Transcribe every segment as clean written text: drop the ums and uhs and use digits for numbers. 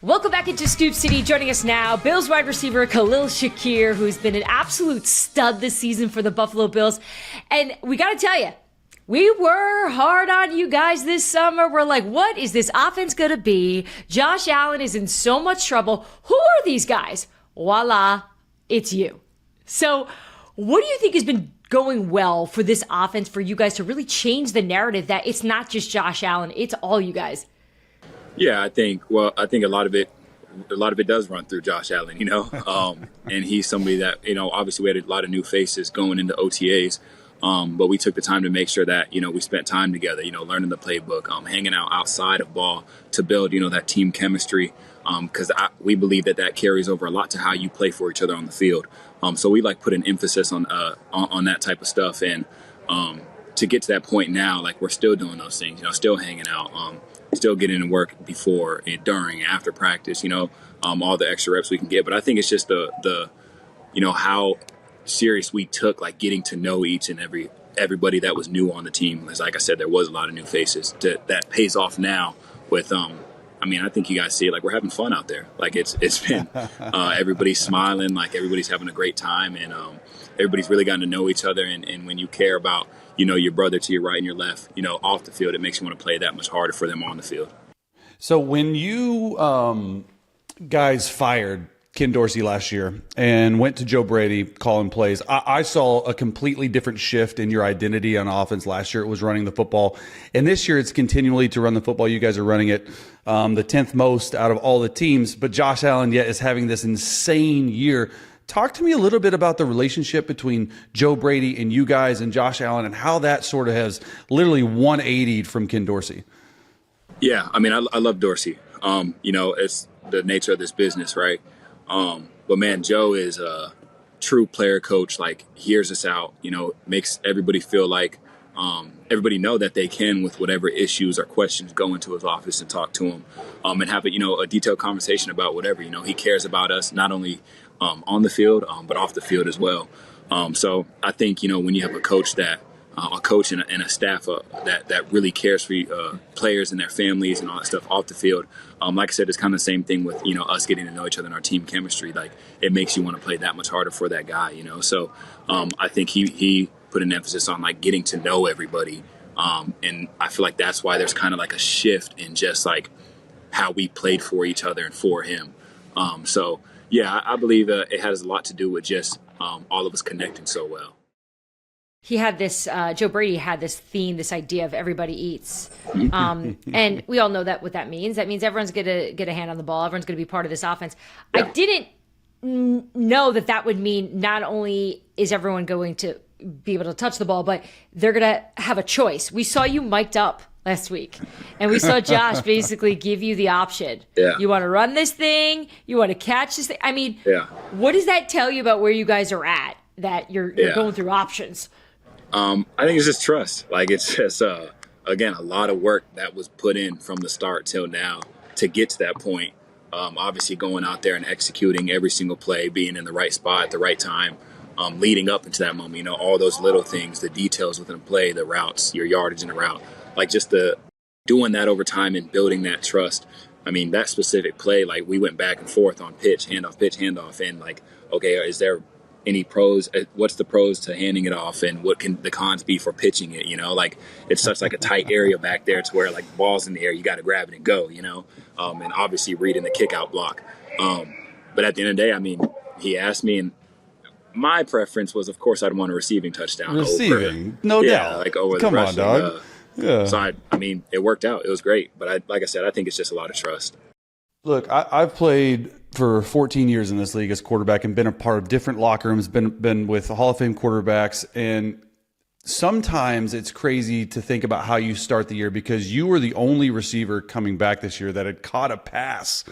Welcome back into Scoop City. Joining us now, Bills wide receiver Khalil Shakir, who's been an absolute stud this season for the Buffalo Bills. And we got to tell you, we were hard on you guys this summer. We're like, what is this offense going to be? Josh Allen is in so much trouble. Who are these guys? Voila, it's you. So what do you think has been going well for this offense for you guys to really change the narrative that it's not just Josh Allen, it's all you guys? Yeah, I think a lot of it does run through Josh Allen, and he's somebody that, obviously we had a lot of new faces going into OTAs, but we took the time to make sure that, we spent time together, learning the playbook, hanging out outside of ball to build, that team chemistry, because we believe that carries over a lot to how you play for each other on the field. So we put an emphasis on that type of stuff, and to get to that point now, we're still doing those things, still hanging out, still getting to work before, during, after practice, all the extra reps we can get. But I think it's just the how serious we took getting to know each and everybody that was new on the team. As like I said, there was a lot of new faces that pays off now with I think you guys see it, we're having fun out there. It's been everybody's smiling, everybody's having a great time, and everybody's really gotten to know each other. And when you care about your brother to your right and your left, off the field, it makes you want to play that much harder for them on the field. So when you guys fired Ken Dorsey last year and went to Joe Brady calling plays, I saw a completely different shift in your identity on offense. Last year it was running the football, and this year it's continually to run the football. You guys are running it the 10th most out of all the teams, but Josh Allen yet is having this insane year. Talk to me a little bit about the relationship between Joe Brady and you guys and Josh Allen, and how that sort of has literally 180'd from Ken Dorsey. Yeah, I love Dorsey. It's the nature of this business, right? But man, Joe is a true player coach, hears us out, makes everybody feel everybody know that they can, with whatever issues or questions, go into his office and talk to him, and have a detailed conversation about whatever. He cares about us, not only on the field, but off the field as well. So I think, when you have a coach and a staff that really cares for players and their families and all that stuff off the field, like I said, it's kind of the same thing with, us getting to know each other and our team chemistry. It makes you want to play that much harder for that guy, So I think he put an emphasis on getting to know everybody. And I feel that's why there's kind of a shift in just how we played for each other and for him. So yeah, I believe it has a lot to do with just all of us connecting so well. He had this, Joe Brady had this theme, this idea of everybody eats. And we all know what that means. That means everyone's going to get a hand on the ball. Everyone's going to be part of this offense. Yeah. I didn't know that would mean not only is everyone going to be able to touch the ball, but they're going to have a choice. We saw you mic'd up last week, and we saw Josh basically give you the option. Yeah. You want to run this thing? You want to catch this thing? What does that tell you about where you guys are at, that you're going through options? I think it's just trust. It's just, again, a lot of work that was put in from the start till now to get to that point. Obviously going out there and executing every single play, being in the right spot at the right time, leading up into that moment, all those little things, the details within a play, the routes, your yardage in the route, just doing that over time and building that trust. That specific play, we went back and forth on pitch, handoff, and okay, is there any pros? What's the pros to handing it off, and what can the cons be for pitching it? It's such a tight area back there to where balls in the air, you got to grab it and go. And obviously reading the kick out block. But at the end of the day, he asked me, and my preference was, of course, I'd want a receiving touchdown. No doubt. Over Come the on, dog. Yeah. So it worked out. It was great. But like I said, I think it's just a lot of trust. Look, I've played for 14 years in this league as quarterback and been a part of different locker rooms, been with Hall of Fame quarterbacks. And sometimes it's crazy to think about how you start the year, because you were the only receiver coming back this year that had caught a pass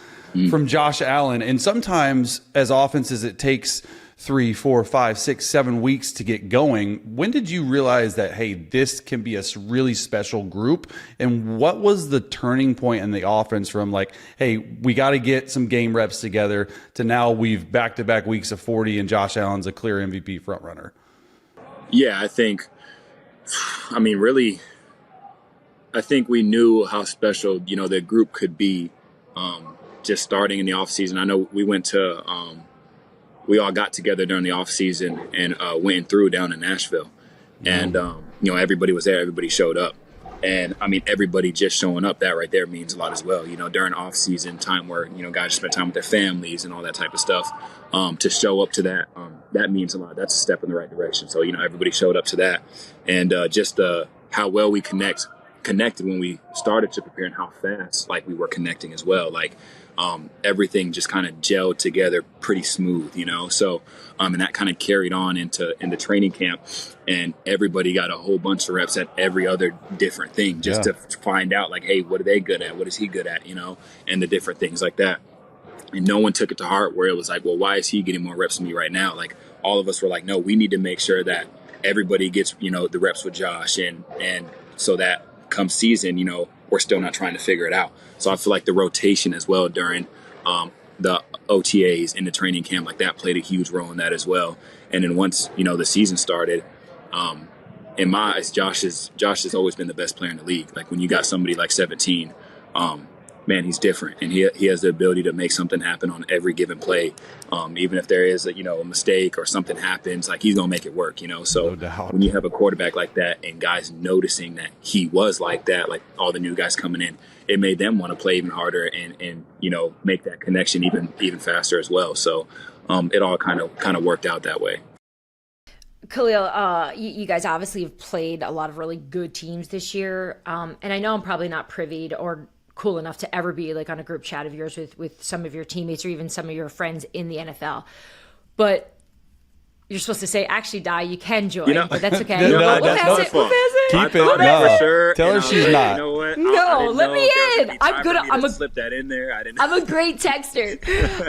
from Josh Allen. And sometimes as offenses, it takes 3, 4, 5, 6, 7 weeks to get going. When did you realize that, hey, this can be a really special group? And what was the turning point in the offense from hey, we got to get some game reps together, to now we've back-to-back weeks of 40 and Josh Allen's a clear MVP front runner? Yeah, I think we knew how special, the group could be just starting in the off season. I know we went to we all got together during the off season and went through down in Nashville, and you know, everybody was there, everybody showed up, and I mean, everybody just showing up, that right there means a lot as well. You know, during off season time where, you know, guys spend time with their families and all that type of stuff, to show up to that, that means a lot. That's a step in the right direction. So, you know, everybody showed up to that, and just how well we connected when we started to prepare, and how fast like we were connecting as well. Like everything just kind of gelled together pretty smooth, you know. So and that kind of carried on into training camp, and everybody got a whole bunch of reps at every other different thing just to find out, like, hey, what are they good at? What is he good at? You know, and the different things like that. And no one took it to heart where it was like, well, why is he getting more reps than me right now? Like, all of us were like, no, we need to make sure that everybody gets, you know, the reps with Josh, and so that come season, you know, we're still not trying to figure it out. So I feel like the rotation as well during the OTAs in the training camp, like that played a huge role in that as well. And then once, you know, the season started, in my eyes, Josh has always been the best player in the league. Like, when you got somebody like 17, man, he's different, and he has the ability to make something happen on every given play. Even if there is a mistake or something happens, like, he's gonna make it work, you know. So when you have a quarterback like that, and guys noticing that he was like that, like all the new guys coming in, it made them want to play even harder and you know, make that connection even faster as well. So it all kind of worked out that way. Khalil, you guys obviously have played a lot of really good teams this year, and I know I'm probably not privy or cool enough to ever be like on a group chat of yours with some of your teammates or even some of your friends in the NFL. But you're supposed to say, actually, Di, you can join, but that's okay. No, we'll pass it. Keep it. No. For sure. Tell her she's not. You know what? No, let me in. I'm good. I'm a slip that in there. I'm a great texter.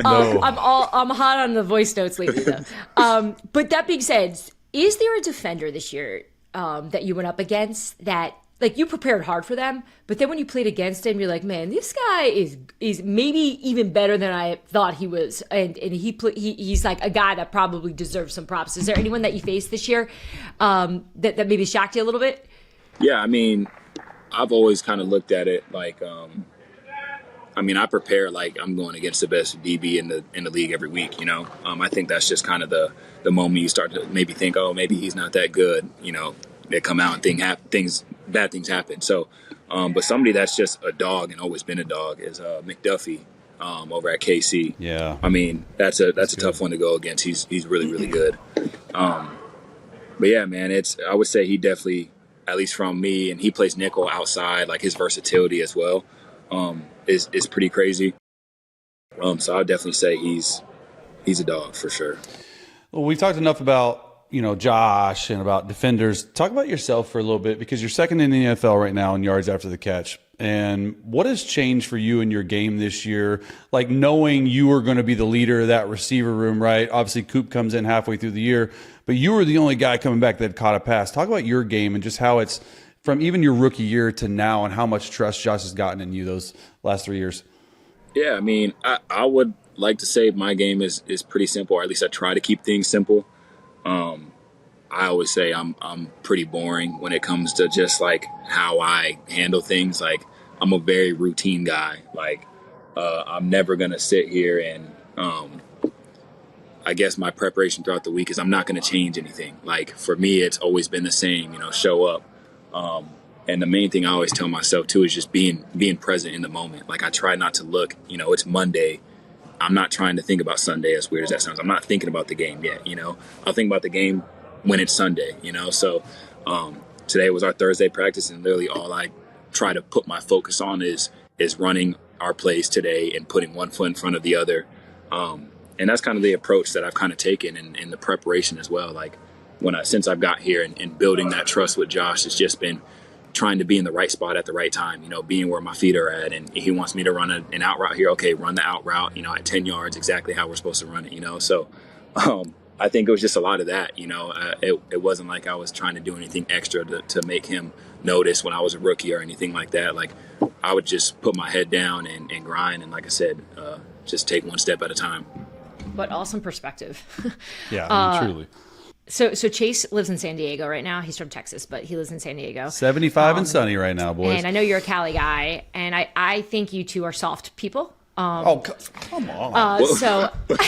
I'm hot on the voice notes lately, though. But that being said, is there a defender this year that you went up against that, like, you prepared hard for them, but then when you played against him, you're like, man, this guy is maybe even better than I thought he was, and he's like a guy that probably deserves some props. Is there anyone that you faced this year that maybe shocked you a little bit? Yeah, I mean, I've always kind of looked at it like, I mean, I prepare like I'm going against the best DB in the league every week, you know. I think that's just kind of the moment you start to maybe think, oh, maybe he's not that good, you know. They come out and bad things happen. So, but somebody that's just a dog and always been a dog is McDuffie over at KC. Yeah, I mean, that's a tough one to go against. He's really, really good. But yeah, man, I would say he definitely, at least from me, and he plays nickel outside. Like, his versatility as well is pretty crazy. So I would definitely say he's a dog for sure. Well, we've talked enough about, you know, Josh and about defenders. Talk about yourself for a little bit, because you're second in the NFL right now in yards after the catch. And what has changed for you in your game this year? Like, knowing you were going to be the leader of that receiver room, right? Obviously, Coop comes in halfway through the year, but you were the only guy coming back that caught a pass. Talk about your game and just how it's from even your rookie year to now, and how much trust Josh has gotten in you those last 3 years. Yeah, I mean, I would like to say my game is pretty simple, or at least I try to keep things simple. I always say I'm pretty boring when it comes to just like how I handle things. Like, I'm a very routine guy. Like, I'm never gonna sit here and I guess my preparation throughout the week is I'm not gonna change anything. Like, for me, it's always been the same. You know, show up. And the main thing I always tell myself too is just being present in the moment. Like, I try not to look. You know, it's Monday. I'm not trying to think about Sunday, as weird as that sounds. I'm not thinking about the game yet. You know, I'll think about the game when it's Sunday, you know. So today was our Thursday practice, and literally all I try to put my focus on is running our plays today and putting one foot in front of the other. And that's kind of the approach that I've kind of taken in the preparation as well. Like, since I've got here and building that trust with Josh, it's just been trying to be in the right spot at the right time, you know, being where my feet are at. And he wants me to run an out route here. Okay, run the out route, you know, at 10 yards, exactly how we're supposed to run it, you know. So I think it was just a lot of that, you know. It wasn't like I was trying to do anything extra to make him notice when I was a rookie or anything like that. Like, I would just put my head down and grind. And like I said, just take one step at a time. What awesome perspective. Yeah, I mean, truly. So Chase lives in San Diego right now. He's from Texas, but he lives in San Diego. 75 and sunny right now, boys. And I know you're a Cali guy, and I think you two are soft people. Come on. So What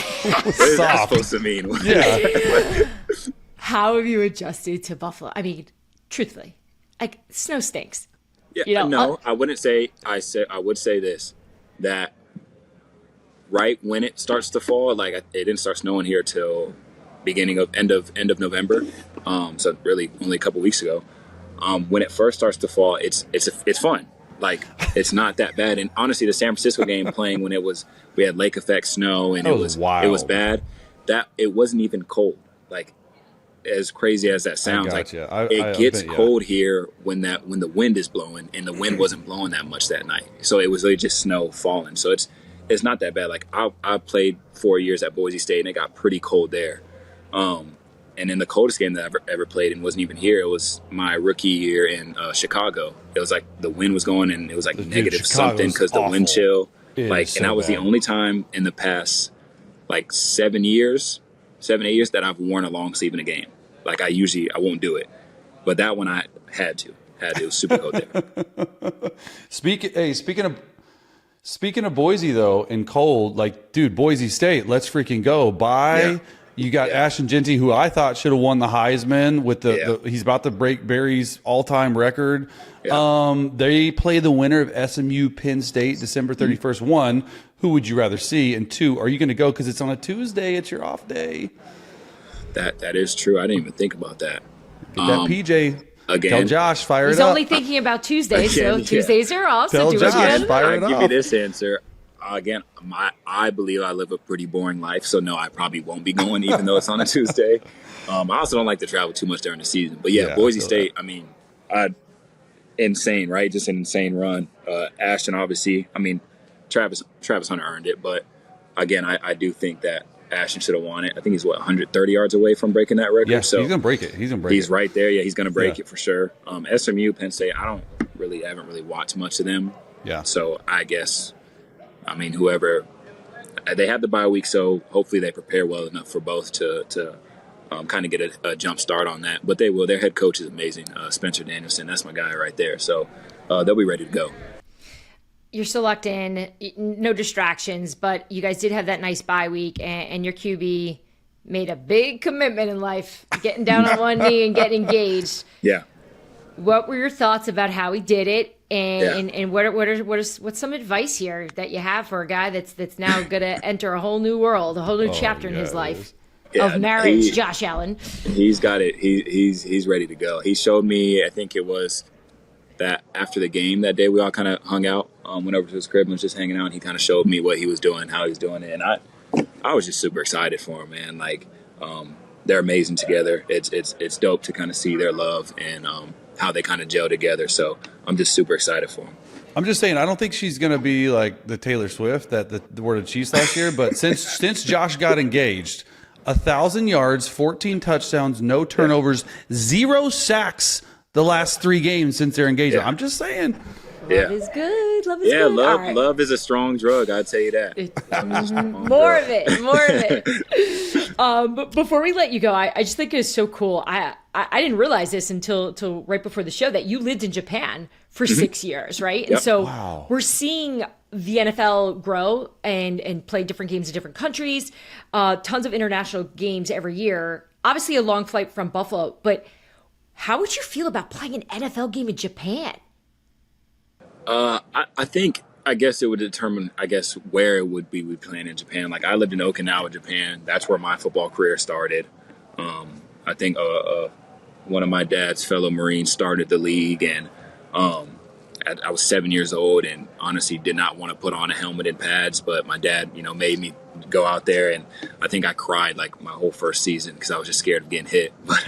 is that supposed to mean? Yeah. how have you adjusted to Buffalo? I mean, truthfully, like, snow stinks. Yeah, You know, no, I wouldn't say. I would say this, that right when it starts to fall, like it didn't start snowing here till end of November. So really only a couple weeks ago. When it first starts to fall, it's fun. Like, it's not that bad. And honestly, the San Francisco game playing when we had lake effect snow and it was wild. It was bad. That it wasn't even cold. Like, as crazy as that sounds, it gets cold here when the wind is blowing, and the wind wasn't blowing that much that night. So it was really just snow falling. So it's not that bad. Like, I played 4 years at Boise State, and it got pretty cold there. And in the coldest game that I've ever played, and wasn't even here, it was my rookie year in Chicago. It was like the wind was going, and it was like negative something because the wind chill. Like, and that was the only time in the past like 7, 8 years that I've worn a long sleeve in a game. Like, I won't do it, but that one I had to. It was super cold there. Speaking of Boise though, and cold, like, dude, Boise State, let's freaking go. You got Ashton Genty, who I thought should have won the Heisman with he's about to break Barry's all-time record. Yeah. They play the winner of SMU Penn State December 31st. One, who would you rather see? And two, are you going to go because it's on a Tuesday? It's your off day. That is true. I didn't even think about that. Get that PJ. Again, tell Josh, fire it up. He's only thinking about Tuesdays, so Tuesdays are off. Tell so do Josh, it fire it I'll up. give you this answer. Again, I believe I live a pretty boring life, so no, I probably won't be going, even though it's on a Tuesday. I also don't like to travel too much during the season. But Boise State, I mean, insane, right? Just an insane run. Ashton, obviously, I mean, Travis Hunter earned it, but again, I do think that Ashton should have won it. I think he's 130 yards away from breaking that record. Yeah, so he's gonna break it. He's right there. Yeah, he's gonna break it for sure. SMU, Penn State, I haven't really watched much of them. Yeah. So I guess, I mean, whoever, they have the bye week, so hopefully they prepare well enough for both to kind of get a jump start on that. But they will. Their head coach is amazing, Spencer Danielson. That's my guy right there. So they'll be ready to go. You're still locked in, no distractions, but you guys did have that nice bye week, and your QB made a big commitment in life, getting down on one knee and getting engaged. Yeah. What were your thoughts about how he did it, and what's some advice here that you have for a guy that's now going to enter a whole new world, a whole new chapter in his life of marriage? Josh Allen. He's got it. He's ready to go. He showed me, I think it was that after the game that day, we all kind of hung out, went over to his crib and was just hanging out, and he kind of showed me what he was doing, how he was doing it, and I was just super excited for him, man. Like, they're amazing together. It's dope to kind of see their love and how they kind of gel together. So I'm just super excited for him. I'm just saying, I don't think she's going to be like the Taylor Swift that the word of Chiefs last year, but since Josh got engaged, 1,000 yards, 14 touchdowns, no turnovers, 0 sacks the last 3 games since their engagement. I'm just saying. Love is good. Love is good. Yeah, love is a strong drug. I'd tell you that. More of it. But before we let you go, I just think it's so cool. I didn't realize this until right before the show that you lived in Japan for 6 years, right? Yep. And so we're seeing the NFL grow and play different games in different countries, tons of international games every year. Obviously a long flight from Buffalo, but how would you feel about playing an NFL game in Japan? I guess it would determine, where it would be we playing in Japan. Like, I lived in Okinawa, Japan. That's where my football career started. I think one of my dad's fellow Marines started the league, and I was 7 years old and honestly did not want to put on a helmet and pads, but my dad, made me go out there, and I think I cried like my whole first season because I was just scared of getting hit. But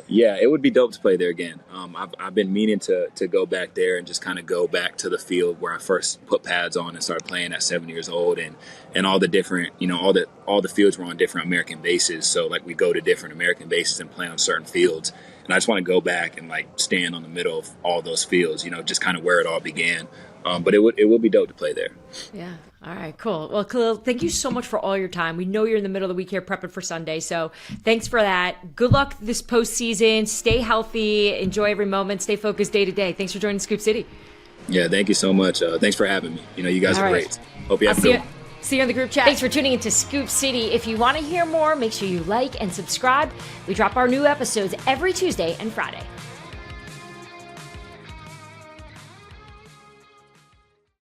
it would be dope to play there again. I've been meaning to go back there and just kind of go back to the field where I first put pads on and started playing at 7 years old, and all the different, all the fields were on different American bases. So like we go to different American bases and play on certain fields. And I just want to go back and like stand on the middle of all those fields, just kind of where it all began. But it would be dope to play there. Yeah. All right, cool. Well, Khalil, thank you so much for all your time. We know you're in the middle of the week here prepping for Sunday, so thanks for that. Good luck this postseason. Stay healthy. Enjoy every moment. Stay focused day to day. Thanks for joining Scoop City. Yeah, thank you so much. Thanks for having me. You guys are great. Hope you have a good one. See you in the group chat. Thanks for tuning into Scoop City. If you want to hear more, make sure you like and subscribe. We drop our new episodes every Tuesday and Friday.